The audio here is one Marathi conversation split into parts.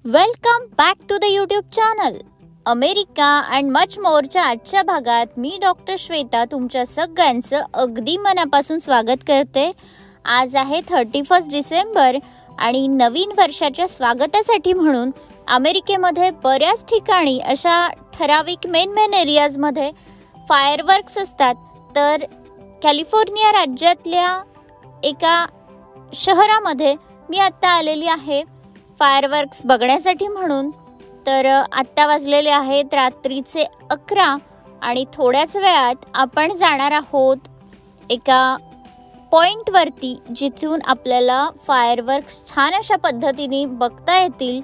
Welcome back to the YouTube channel America and much मोरच्या आजच्या भागात मी डॉक्टर श्वेता तुमच्या सगळ्यांचं अगदी मनापासून स्वागत करते. आज आहे 31 डिसेंबर आणि नवीन वर्षाच्या स्वागतासाठी म्हणून अमेरिकेमध्ये बऱ्याच ठिकाणी अशा ठराविक मेन एरियाजमध्ये फायरवर्क्स असतात. तर कॅलिफोर्निया राज्यातल्या एका शहरामध्ये मी आत्ता आलेली आहे फायरवर्क्स बघण्यासाठी म्हणून. तर आत्ता वाजलेले आहेत रात्रीचे 11 आणि थोड्याच वेळात आपण जाणार आहोत एका पॉईंटवरती जिथून आपल्याला फायरवर्क्स छान अशा पद्धतीने बघता येतील.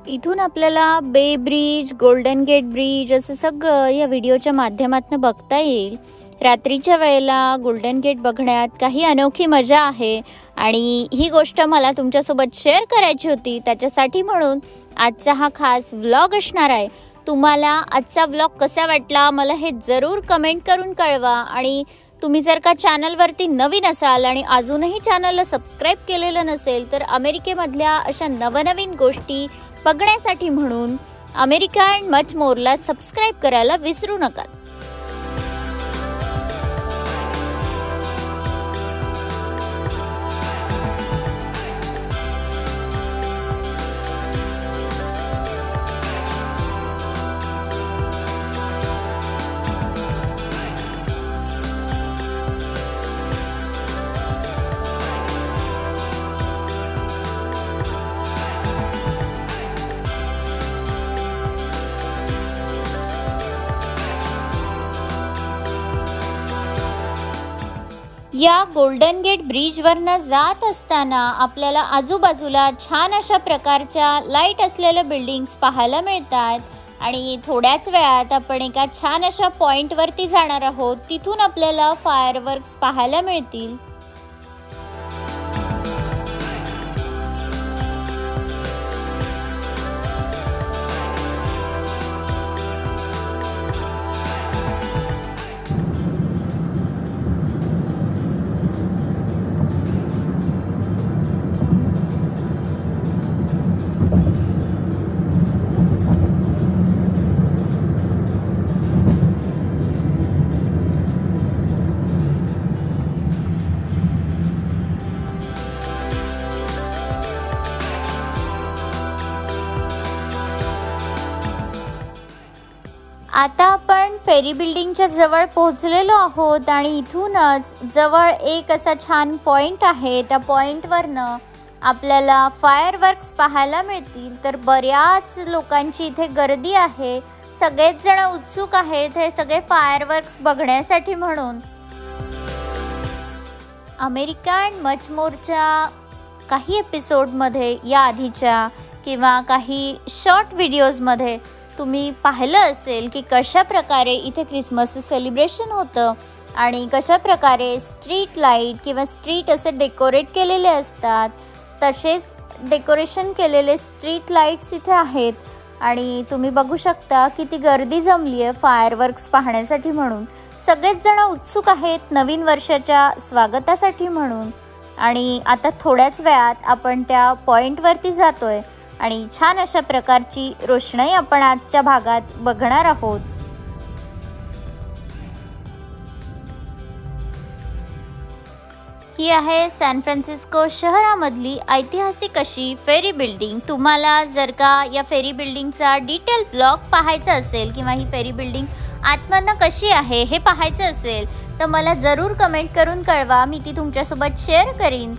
इथून आपल्याला बे ब्रिज, गोल्डन गेट ब्रिज असं सगळं या व्हिडिओच्या माध्यमातून बघता येईल. रात्रीच्या वेळेला गोल्डन गेट बघण्यात काही अनोखी मजा आहे आणि ही गोष्ट मला तुमच्यासोबत शेअर करायची होती. त्याच्यासाठी म्हणून आजचा हा खास व्लॉग असणार आहे. तुम्हाला आजचा व्लॉग कसा वाटला मला हे जरूर कमेंट करून कळवा. आणि तुम्ही जर का चॅनलवरती नवीन असाल आणि अजूनही चॅनलला सबस्क्राईब केलेलं नसेल तर अमेरिकेमधल्या अशा नवनवीन गोष्टी बघण्यासाठी म्हणून अमेरिका अँड मच मोरला सबस्क्राईब करायला विसरू नका. या गोल्डन गेट ब्रिजवरनं जात असताना आपल्याला आजूबाजूला छान अशा प्रकारच्या लाईट असलेल्या बिल्डिंग्स पाहायला मिळतात. आणि थोड्याच वेळात आपण एका छान अशा पॉईंटवरती जाणार आहोत. तिथून आपल्याला फायरवर्क्स पाहायला मिळतील. आता आपण फेरी बिल्डिंगच्या जवळ पोहोचलेलो आहोत आणि इथूनच जवळ एक असा छान पॉईंट आहे. त्या पॉईंटवरनं आपल्याला फायरवर्क्स पाहायला मिळतील. तर बऱ्याच लोकांची इथे गर्दी आहे. सगळेच जण उत्सुक आहेत हे सगळे फायरवर्क्स बघण्यासाठी म्हणून. अमेरिका अँड मच मोरच्या काही एपिसोडमध्ये या आधीच्या किंवा काही शॉर्ट व्हिडिओजमध्ये तुम्ही पाहिलं असेल की कशा प्रकारे इथे ख्रिसमसचं सेलिब्रेशन होतं आणि कशा प्रकारे स्ट्रीट लाईट किंवा स्ट्रीट असे डेकोरेट केलेले असतात. तसेच डेकोरेशन केलेले स्ट्रीट लाईट्स इथे आहेत आणि तुम्ही बघू शकता किती गर्दी जमली आहे फायरवर्क्स पाहण्यासाठी म्हणून. सगळेच जण उत्सुक आहेत नवीन वर्षाच्या स्वागतासाठी म्हणून. आणि आता थोड्याच वेळात आपण त्या पॉईंटवरती जातोय आणि छान अशा प्रकारची रोषणाई आपण आजच्या भागात बघणार आहोत. ही आहे सॅन फ्रान्सिस्को शहरामधली ऐतिहासिक अशी फेरी बिल्डिंग. तुम्हाला जर का या फेरी बिल्डिंगचा डिटेल ब्लॉग पाहायचा असेल किंवा ही फेरी बिल्डिंग आतमधनं कशी आहे हे पाहायचं असेल तर मला जरूर कमेंट करून कळवा. मी ती तुमच्यासोबत शेअर करीन.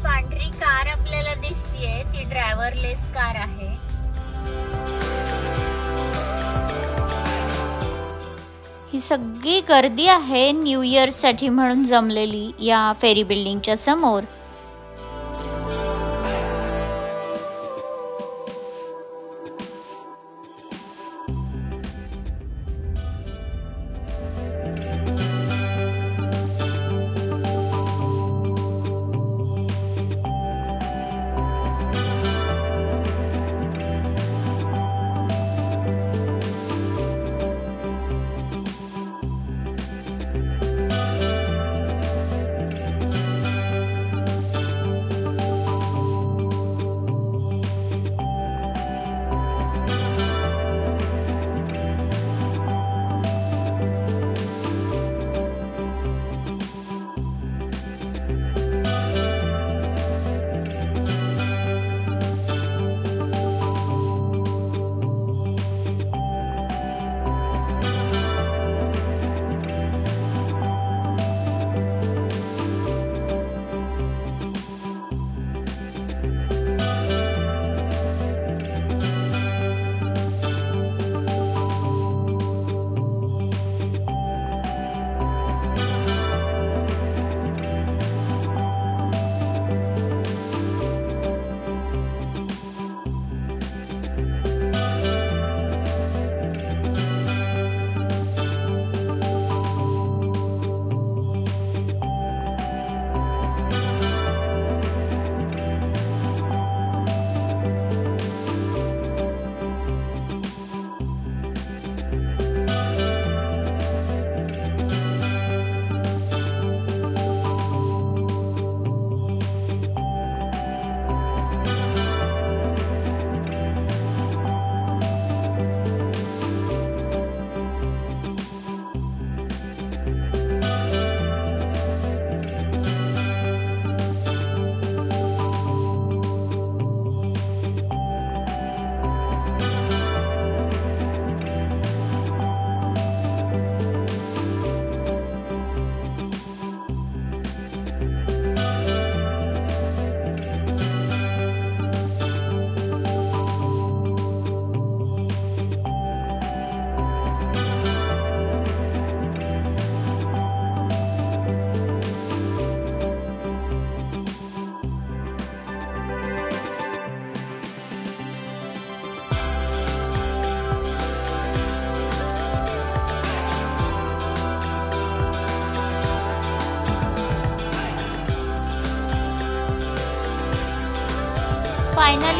पांढरी कार आपल्याला दिसतीये ती ड्रायव्हरलेस कार आहे. ही सगळी गर्दी आहे न्यू इयर साठी म्हणून जमलेली या फेरी बिल्डिंगच्या समोर.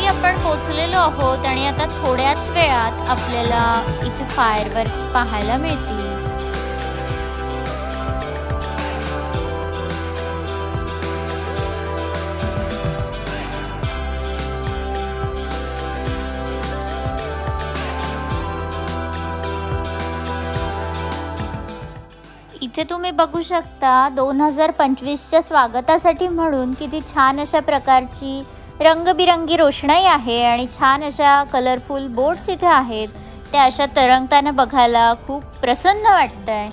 आपण पोहोचलेलो आहोत आणि आता थोड्याच वेळात आपल्याला इथे फायरवर्क्स पाहायला मिळतील. इथे तुम्ही बघू शकता 2025च्या स्वागतासाठी म्हणून किती छान अशा प्रकारची रंगबिरंगी रोषणाई आहे आणि छान अशा कलरफुल बोट्स इथे आहेत. त्या अशा तरंगताना बघायला खूप प्रसन्न वाटतंय.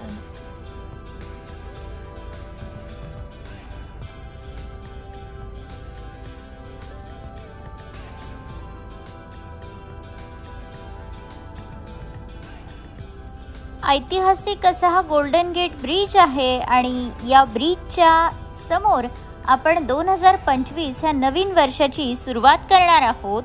ऐतिहासिक असा हा गोल्डन गेट ब्रिज आहे आणि या ब्रिजच्या समोर आपण 2025 ह्या नवीन वर्षाची सुरुवात करणार आहोत.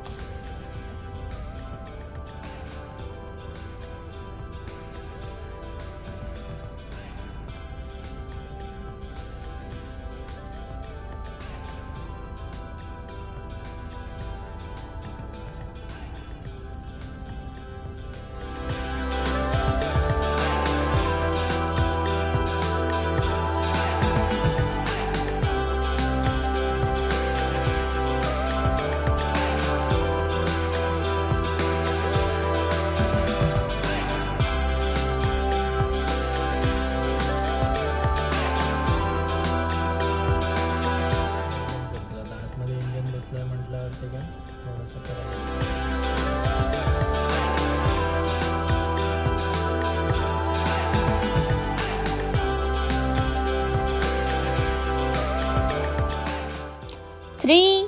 थ्री,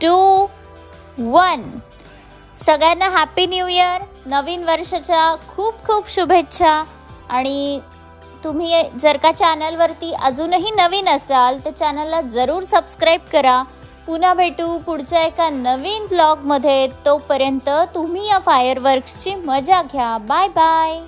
2, 1 सगळ्यांना हॅपी न्यू इयर. नवीन वर्षाच्या खूप खूप शुभेच्छा. आणि तुम्ही जर का चॅनलवरती अजूनही नवीन असाल तर चॅनलला जरूर सबस्क्राईब करा. पुन्हा भेटू पुढच्या एका नवीन ब्लॉगमध्ये. तोपर्यंत तुम्ही या फायरवर्क्सची मजा घ्या. Bye bye.